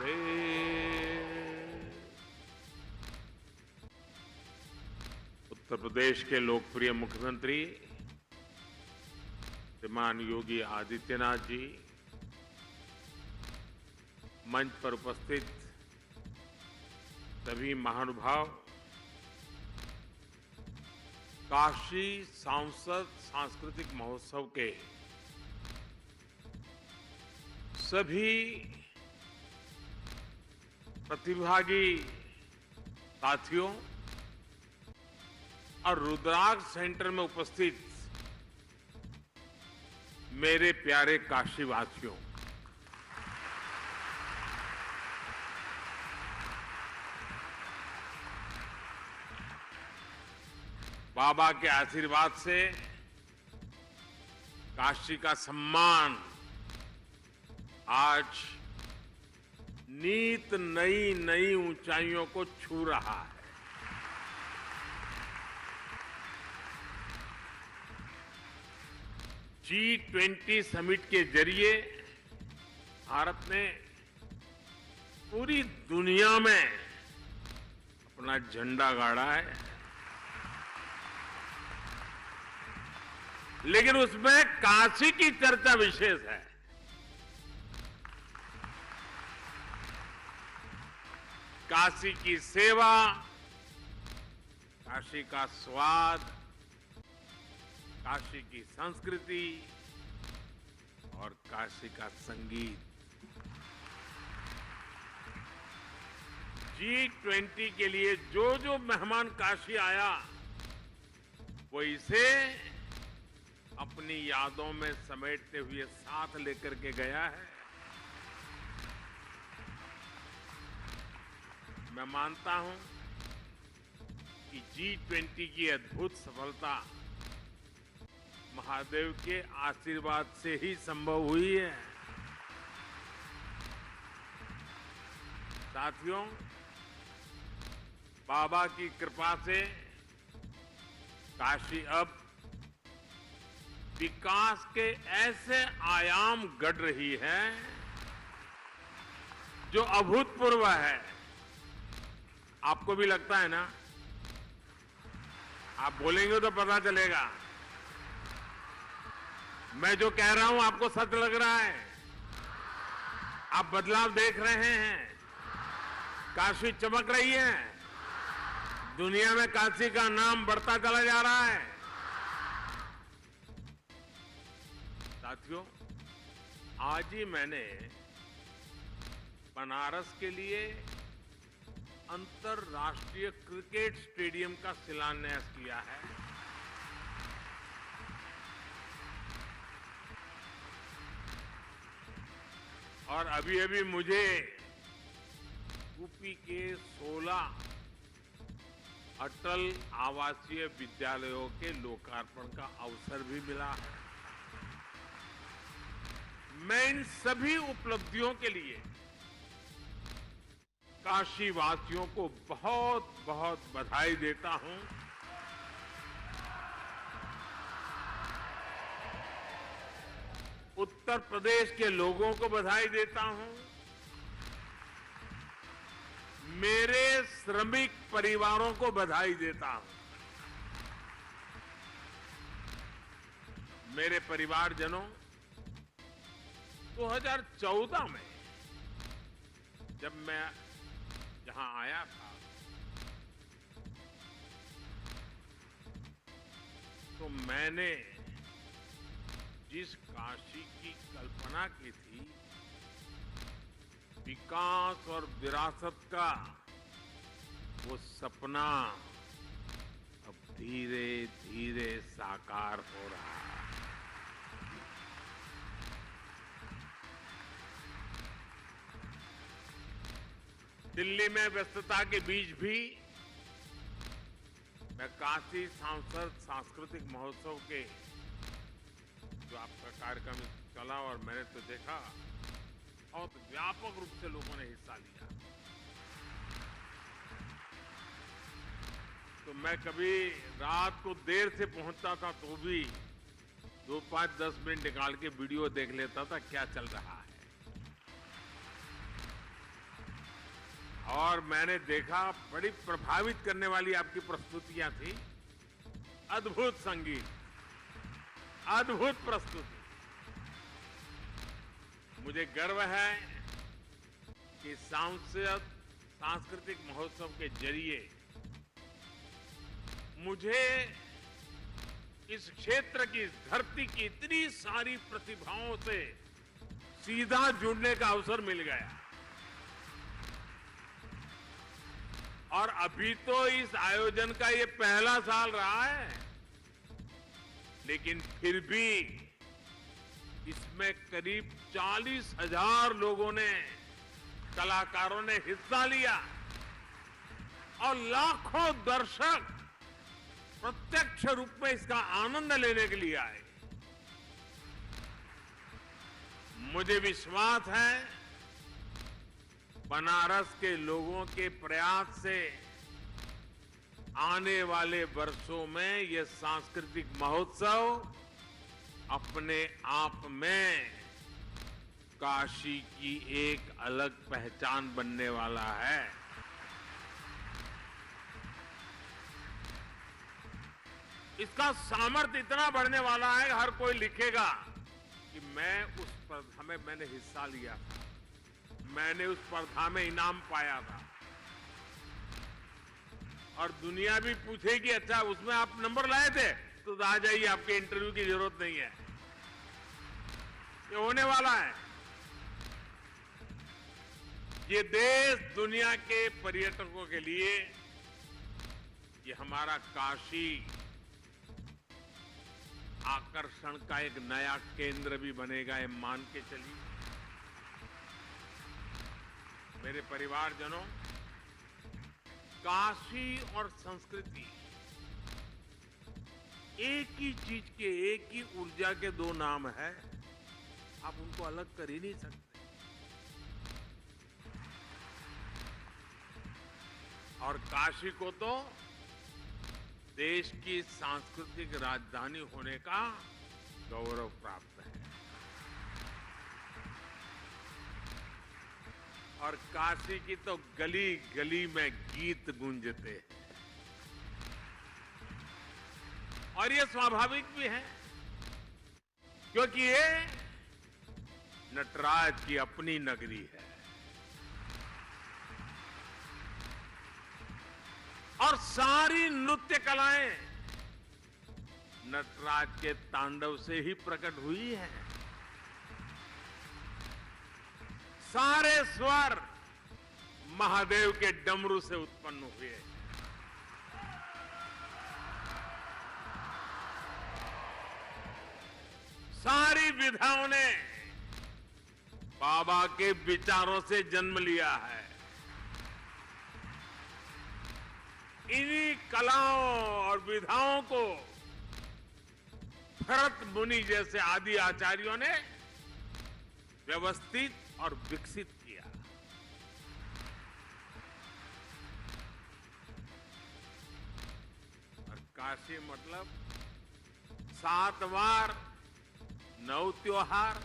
नमस्ते। उत्तर प्रदेश के लोकप्रिय मुख्यमंत्री श्रीमान योगी आदित्यनाथ जी, मंच पर उपस्थित सभी महानुभाव, काशी सांसद सांस्कृतिक महोत्सव के सभी प्रतिभागी साथियों और रुद्राक्ष सेंटर में उपस्थित मेरे प्यारे काशीवासियों, बाबा के आशीर्वाद से काशी का सम्मान आज नीत नई नई ऊंचाइयों को छू रहा है। G20 समिट के जरिए भारत ने पूरी दुनिया में अपना झंडा गाड़ा है, लेकिन उसमें काशी की चर्चा विशेष है। काशी की सेवा, काशी का स्वाद, काशी की संस्कृति और काशी का संगीत। G20 के लिए जो जो मेहमान काशी आया, वो इसे अपनी यादों में समेटते हुए साथ लेकर के गया है। मैं मानता हूं कि G20 की अद्भुत सफलता महादेव के आशीर्वाद से ही संभव हुई है। साथियों, बाबा की कृपा से काशी अब विकास के ऐसे आयाम गढ़ रही है जो अभूतपूर्व है। आपको भी लगता है ना? आप बोलेंगे तो पता चलेगा। मैं जो कह रहा हूं आपको सच लग रहा है? आप बदलाव देख रहे हैं? काशी चमक रही है? दुनिया में काशी का नाम बढ़ता चला जा रहा है। साथियों, आज ही मैंने बनारस के लिए अंतर्राष्ट्रीय क्रिकेट स्टेडियम का शिलान्यास किया है। और अभी अभी मुझे यूपी के 16 अटल आवासीय विद्यालयों के लोकार्पण का अवसर भी मिला है। मैं इन सभी उपलब्धियों के लिए काशी वासियों को बहुत बहुत बधाई देता हूं। उत्तर प्रदेश के लोगों को बधाई देता हूं। मेरे श्रमिक परिवारों को बधाई देता हूं। मेरे परिवारजनों, 2014 में जब मैं यहां आया था तो मैंने जिस काशी की कल्पना की थी, विकास और विरासत का वो सपना अब धीरे धीरे साकार हो रहा है। दिल्ली में व्यस्तता के बीच भी मैं काशी सांसद सांस्कृतिक महोत्सव के जो आपका कार्यक्रम चला और मैंने तो देखा, बहुत व्यापक रूप से लोगों ने हिस्सा लिया। तो मैं कभी रात को देर से पहुंचता था तो भी 2, 5, 10 मिनट निकाल के वीडियो देख लेता था क्या चल रहा है। और मैंने देखा बड़ी प्रभावित करने वाली आपकी प्रस्तुतियां थी। अद्भुत संगीत, अद्भुत प्रस्तुति। मुझे गर्व है कि सांस्कृतिक महोत्सव के जरिए मुझे इस क्षेत्र की, इस धरती की इतनी सारी प्रतिभाओं से सीधा जुड़ने का अवसर मिल गया। और अभी तो इस आयोजन का ये पहला साल रहा है, लेकिन फिर भी इसमें करीब 40,000 लोगों ने, कलाकारों ने हिस्सा लिया और लाखों दर्शक प्रत्यक्ष रूप में इसका आनंद लेने के लिए आए। मुझे विश्वास है बनारस के लोगों के प्रयास से आने वाले वर्षों में यह सांस्कृतिक महोत्सव अपने आप में काशी की एक अलग पहचान बनने वाला है। इसका सामर्थ्य इतना बढ़ने वाला है, हर कोई लिखेगा कि मैंने हिस्सा लिया था, मैंने उस स्पर्धा में इनाम पाया था। और दुनिया भी पूछेगी, अच्छा उसमें आप नंबर लाए थे, तो आ जाइए, आपके इंटरव्यू की जरूरत नहीं है। ये होने वाला है। ये देश दुनिया के पर्यटकों के लिए, ये हमारा काशी आकर्षण का एक नया केंद्र भी बनेगा, ये मान के चलिए। मेरे परिवारजनों, काशी और संस्कृति एक ही चीज के, एक ही ऊर्जा के दो नाम है। आप उनको अलग कर ही नहीं सकते। और काशी को तो देश की सांस्कृतिक राजधानी होने का गौरव प्राप्त है। और काशी की तो गली गली में गीत गूंजते हैं। और ये स्वाभाविक भी है, क्योंकि ये नटराज की अपनी नगरी है। और सारी नृत्य कलाएं नटराज के तांडव से ही प्रकट हुई है। सारे स्वर महादेव के डमरू से उत्पन्न हुए। सारी विधाओं ने बाबा के विचारों से जन्म लिया है। इन्हीं कलाओं और विधाओं को भरत मुनि जैसे आदि आचार्यों ने व्यवस्थित और विकसित किया। और काशी मतलब 7 वार 9 त्योहार।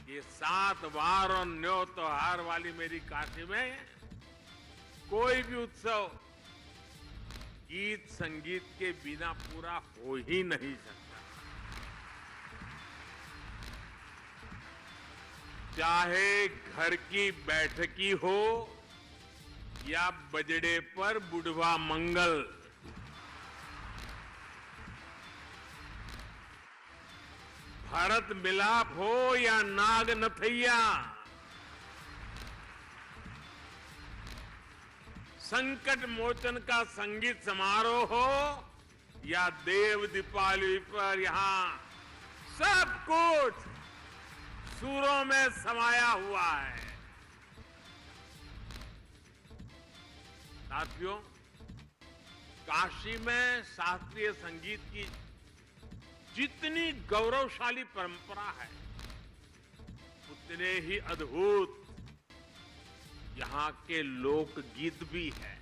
ये 7 वार और 9 त्योहार वाली मेरी काशी में कोई भी उत्सव गीत संगीत के बिना पूरा हो ही नहीं सकता। चाहे घर की बैठकी हो या बजड़े पर बुढ़वा मंगल, भरत मिलाप हो या नाग नथैया, संकट मोचन का संगीत समारोह हो या देव दीपावली पर, यहां सब कुछ सुरों में समाया हुआ है। साथियों, काशी में शास्त्रीय संगीत की जितनी गौरवशाली परंपरा है, उतने ही अद्भुत यहां के लोकगीत भी है।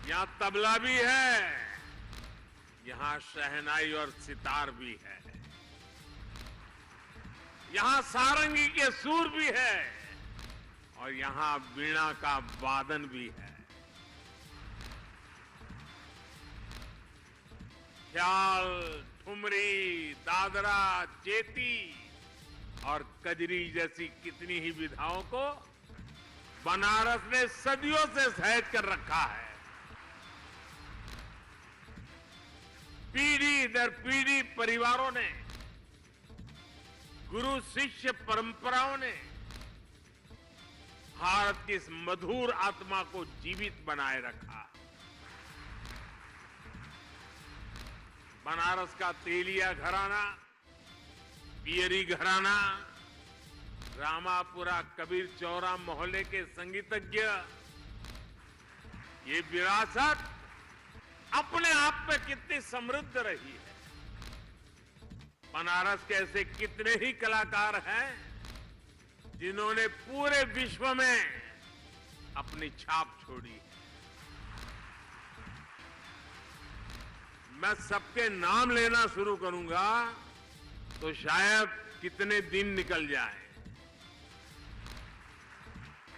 यहां तबला भी है, यहां शहनाई और सितार भी है। यहां सारंगी के सुर भी है और यहां वीणा का वादन भी है। ख्याल, ठुमरी, दादरा, चेती और कजरी जैसी कितनी ही विधाओं को बनारस ने सदियों से सहज कर रखा है। पीढ़ी दर पीढ़ी परिवारों ने, गुरु शिष्य परंपराओं ने भारत की इस मधुर आत्मा को जीवित बनाए रखा। बनारस का तेलिया घराना, पियरी घराना, रामापुरा कबीर चौरा मोहल्ले के संगीतज्ञ, ये विरासत अपने आप में कितनी समृद्ध रही है। बनारस के ऐसे कितने ही कलाकार हैं जिन्होंने पूरे विश्व में अपनी छाप छोड़ी है। मैं सबके नाम लेना शुरू करूंगा तो शायद कितने दिन निकल जाएं।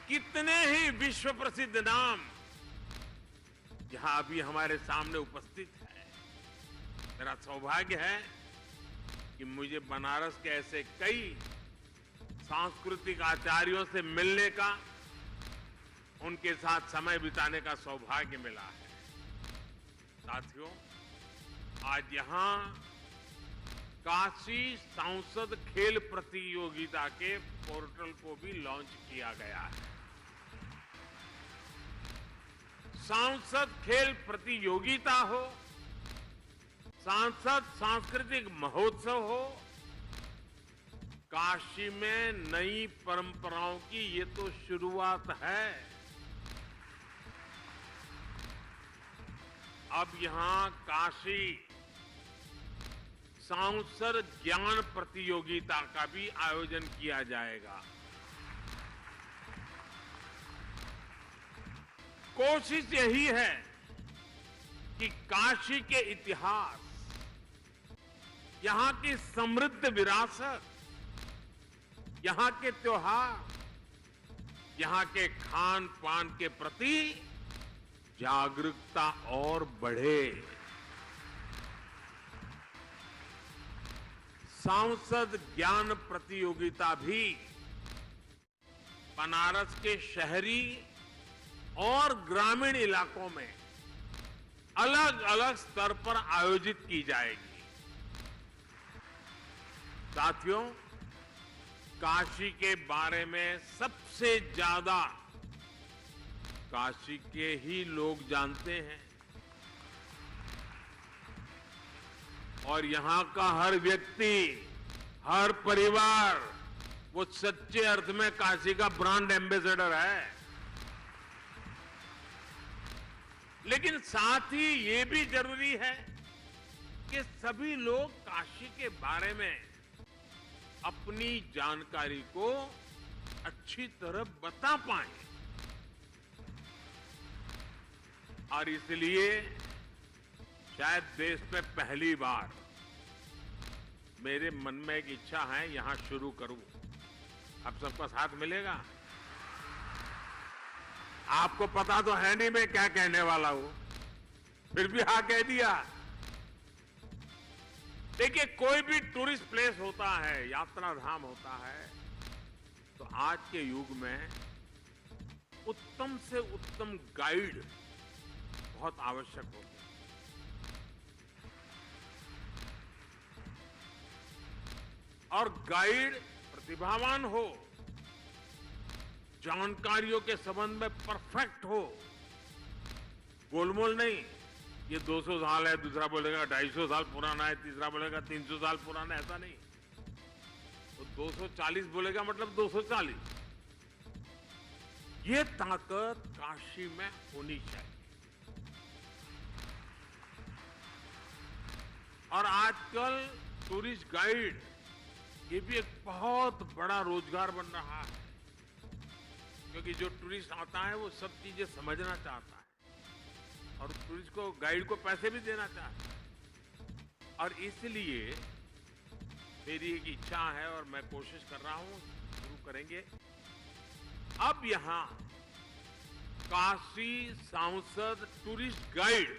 कितने ही विश्व प्रसिद्ध नाम यहां अभी हमारे सामने उपस्थित है। मेरा सौभाग्य है कि मुझे बनारस के ऐसे कई सांस्कृतिक आचार्यों से मिलने का, उनके साथ समय बिताने का सौभाग्य मिला है। साथियों, आज यहां काशी सांसद खेल प्रतियोगिता के पोर्टल को भी लॉन्च किया गया है। सांसद खेल प्रतियोगिता हो, सांसद सांस्कृतिक महोत्सव हो, काशी में नई परंपराओं की ये तो शुरुआत है। अब यहां काशी सांसद ज्ञान प्रतियोगिता का भी आयोजन किया जाएगा। कोशिश यही है कि काशी के इतिहास, यहां की समृद्ध विरासत, यहां के त्योहार, यहां के खान पान के प्रति जागरूकता और बढ़े। सांसद ज्ञान प्रतियोगिता भी बनारस के शहरी और ग्रामीण इलाकों में अलग अलग स्तर पर आयोजित की जाएगी। साथियों, काशी के बारे में सबसे ज्यादा काशी के ही लोग जानते हैं और यहां का हर व्यक्ति, हर परिवार वो सच्चे अर्थ में काशी का ब्रांड एम्बेसडर है। लेकिन साथ ही ये भी जरूरी है कि सभी लोग काशी के बारे में अपनी जानकारी को अच्छी तरह बता पाएं। और इसलिए शायद देश में पहली बार मेरे मन में एक इच्छा है, यहां शुरू करूं। आप सबका साथ मिलेगा? आपको पता तो है नहीं मैं क्या कहने वाला हूं, फिर भी हाँ कह दिया। देखिए, कोई भी टूरिस्ट प्लेस होता है, यात्रा धाम होता है, तो आज के युग में उत्तम से उत्तम गाइड बहुत आवश्यक होते हैं। और गाइड प्रतिभावान हो, जानकारियों के संबंध में परफेक्ट हो, गोलमोल नहीं। ये 200 साल है, दूसरा बोलेगा 250 साल पुराना है, तीसरा बोलेगा 300 साल पुराना है, ऐसा नहीं। तो 240 बोलेगा मतलब 240। ये ताकत काशी में होनी चाहिए। और आजकल टूरिस्ट गाइड ये भी एक बहुत बड़ा रोजगार बन रहा है, क्योंकि जो टूरिस्ट आता है वो सब चीजें समझना चाहता है और टूरिस्ट को, गाइड को पैसे भी देना चाहता है। और इसलिए मेरी एक इच्छा है और मैं कोशिश कर रहा हूं, शुरू करेंगे। अब यहां काशी सांसद टूरिस्ट गाइड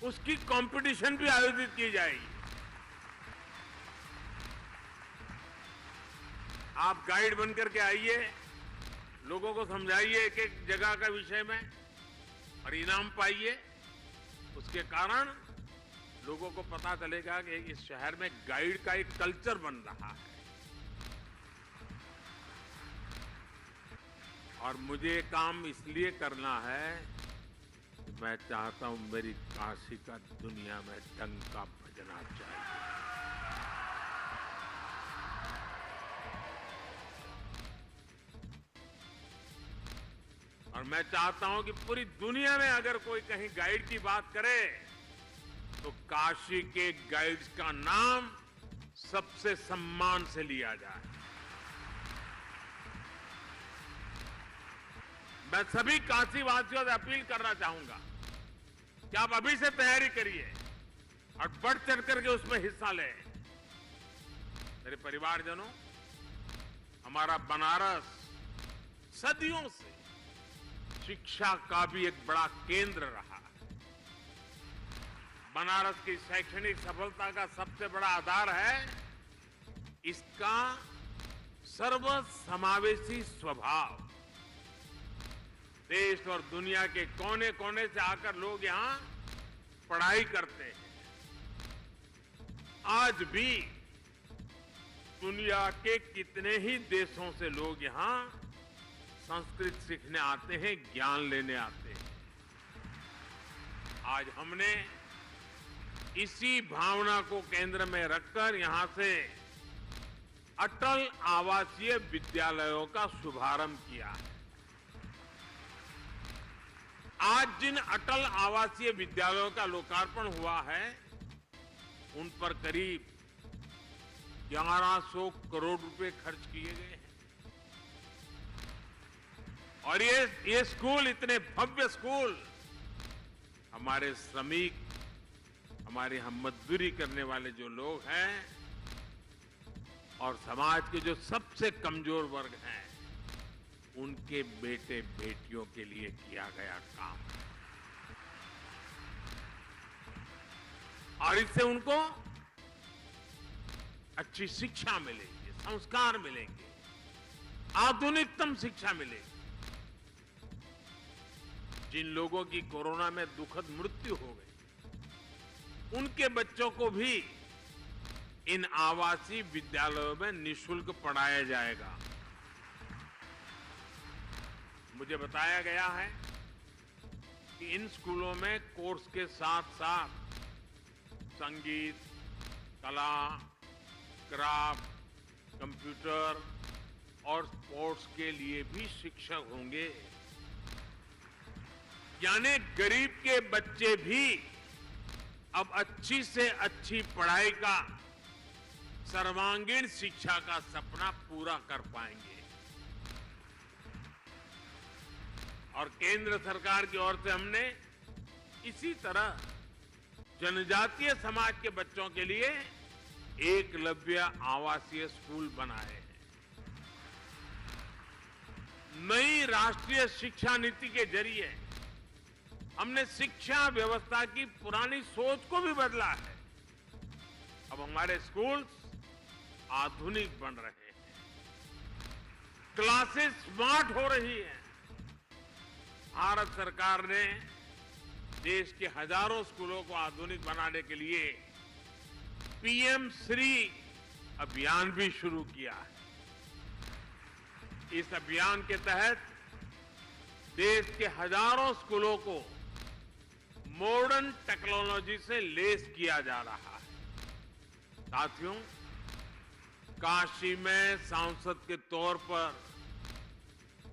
उसकी कंपटीशन भी आयोजित की जाएगी। आप गाइड बनकर के आइए, लोगों को समझाइए एक एक जगह का विषय में और इनाम पाइए। उसके कारण लोगों को पता चलेगा कि इस शहर में गाइड का एक कल्चर बन रहा है। और मुझे ये काम इसलिए करना है कि मैं चाहता हूं मेरी काशी का दुनिया में डंका बजना चाहिए। और मैं चाहता हूं कि पूरी दुनिया में अगर कोई कहीं गाइड की बात करे तो काशी के गाइड्स का नाम सबसे सम्मान से लिया जाए। मैं सभी काशी वासियों से अपील करना चाहूंगा कि आप अभी से तैयारी करिए और बढ़ चढ़ करके उसमें हिस्सा लें। मेरे परिवारजनों, हमारा बनारस सदियों से शिक्षा का भी एक बड़ा केंद्र रहा है। बनारस की शैक्षणिक सफलता का सबसे बड़ा आधार है इसका सर्वसमावेशी स्वभाव। देश और दुनिया के कोने कोने से आकर लोग यहां पढ़ाई करते हैं। आज भी दुनिया के कितने ही देशों से लोग यहां संस्कृत सीखने आते हैं, ज्ञान लेने आते हैं। आज हमने इसी भावना को केंद्र में रखकर यहां से अटल आवासीय विद्यालयों का शुभारंभ किया है। आज जिन अटल आवासीय विद्यालयों का लोकार्पण हुआ है उन पर करीब 1100 करोड़ रुपए खर्च किए गए हैं। और ये स्कूल, इतने भव्य स्कूल, हमारे श्रमिक, हमारे हम मजदूरी करने वाले जो लोग हैं और समाज के जो सबसे कमजोर वर्ग हैं उनके बेटे बेटियों के लिए किया गया काम। और इससे उनको अच्छी शिक्षा मिलेगी, संस्कार मिलेंगे, आधुनिकतम शिक्षा मिलेगी। जिन लोगों की कोरोना में दुखद मृत्यु हो गई उनके बच्चों को भी इन आवासीय विद्यालयों में निःशुल्क पढ़ाया जाएगा। मुझे बताया गया है कि इन स्कूलों में कोर्स के साथ साथ संगीत, कला, क्राफ्ट, कंप्यूटर और स्पोर्ट्स के लिए भी शिक्षक होंगे। यानी गरीब के बच्चे भी अब अच्छी से अच्छी पढ़ाई का, सर्वांगीण शिक्षा का सपना पूरा कर पाएंगे। और केंद्र सरकार की ओर से हमने इसी तरह जनजातीय समाज के बच्चों के लिए एकलव्य आवासीय स्कूल बनाए हैं। नई राष्ट्रीय शिक्षा नीति के जरिए हमने शिक्षा व्यवस्था की पुरानी सोच को भी बदला है। अब हमारे स्कूल्स आधुनिक बन रहे हैं, क्लासेस स्मार्ट हो रही हैं। भारत सरकार ने देश के हजारों स्कूलों को आधुनिक बनाने के लिए पीएम श्री अभियान भी शुरू किया है। इस अभियान के तहत देश के हजारों स्कूलों को मॉडर्न टेक्नोलॉजी से लैस किया जा रहा है। साथियों, काशी में सांसद के तौर पर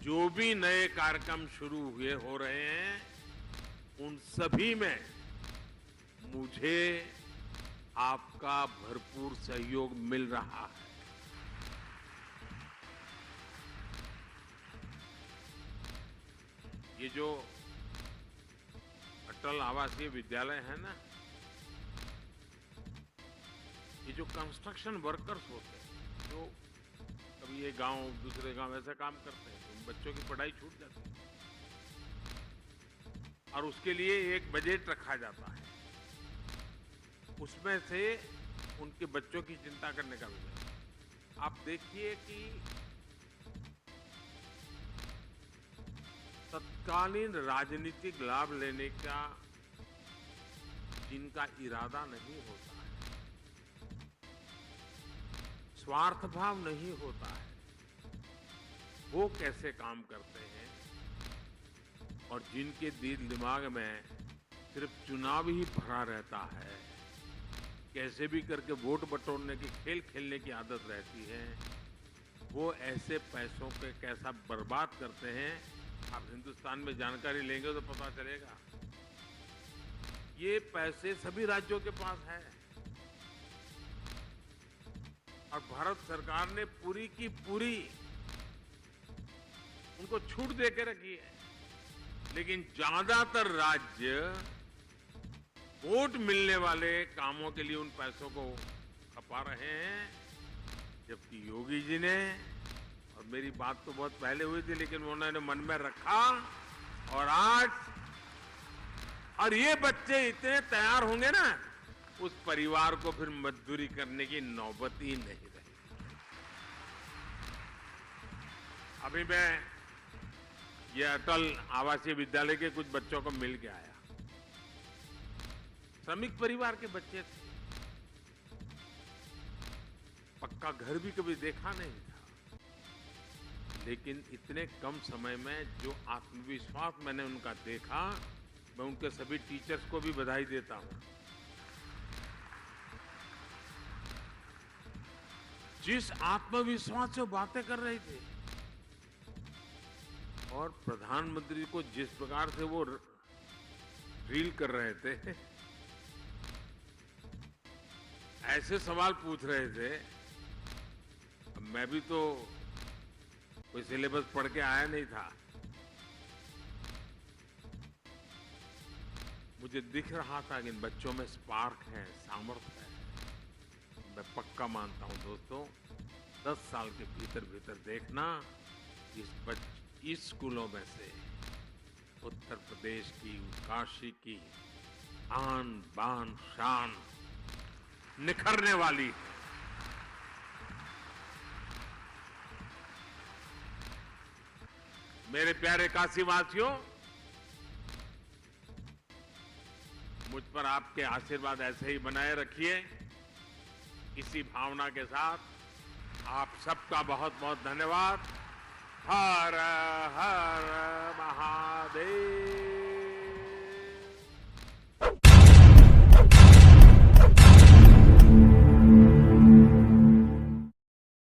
जो भी नए कार्यक्रम शुरू हो रहे हैं उन सभी में मुझे आपका भरपूर सहयोग मिल रहा है। ये जो अटल आवासीय विद्यालय है ना, ये जो कंस्ट्रक्शन वर्कर्स होते हैं, जो कभी ये गांव दूसरे गांव ऐसे काम करते हैं, तो उन बच्चों की पढ़ाई छूट जाती है और उसके लिए एक बजट रखा जाता है, उसमें से उनके बच्चों की चिंता करने का विषय। आप देखिए कि तत्कालीन राजनीतिक लाभ लेने का जिनका इरादा नहीं होता है, स्वार्थ भाव नहीं होता है, वो कैसे काम करते हैं, और जिनके दिल दिमाग में सिर्फ चुनाव ही भरा रहता है, कैसे भी करके वोट बटोरने की खेल खेलने की आदत रहती है, वो ऐसे पैसों के कैसा बर्बाद करते हैं। आप हिंदुस्तान में जानकारी लेंगे तो पता चलेगा। ये पैसे सभी राज्यों के पास है और भारत सरकार ने पूरी की पूरी उनको छूट दे के रखी है, लेकिन ज्यादातर राज्य वोट मिलने वाले कामों के लिए उन पैसों को खपा रहे हैं, जबकि योगी जी ने, और मेरी बात तो बहुत पहले हुई थी लेकिन उन्होंने मन में रखा, और आज और ये बच्चे इतने तैयार होंगे ना, उस परिवार को फिर मजदूरी करने की नौबत ही नहीं रही। अभी मैं ये अटल आवासीय विद्यालय के कुछ बच्चों को मिल के आया। श्रमिक परिवार के बच्चे थे, पक्का घर भी कभी देखा नहीं था, लेकिन इतने कम समय में जो आत्मविश्वास मैंने उनका देखा, मैं उनके सभी टीचर्स को भी बधाई देता हूं। जिस आत्मविश्वास से बातें कर रहे थे और प्रधानमंत्री को जिस प्रकार से वो ड्रिल कर रहे थे, ऐसे सवाल पूछ रहे थे। अब मैं भी तो कोई सिलेबस पढ़ के आया नहीं था, मुझे दिख रहा था कि इन बच्चों में स्पार्क है, सामर्थ्य है। मैं पक्का मानता हूं दोस्तों, 10 साल के भीतर भीतर देखना, इस स्कूलों में से उत्तर प्रदेश की, काशी की आन बान शान निखरने वाली है। मेरे प्यारे काशीवासियों, मुझ पर आपके आशीर्वाद ऐसे ही बनाए रखिए। इसी भावना के साथ आप सबका बहुत बहुत धन्यवाद। हर हर महादेव।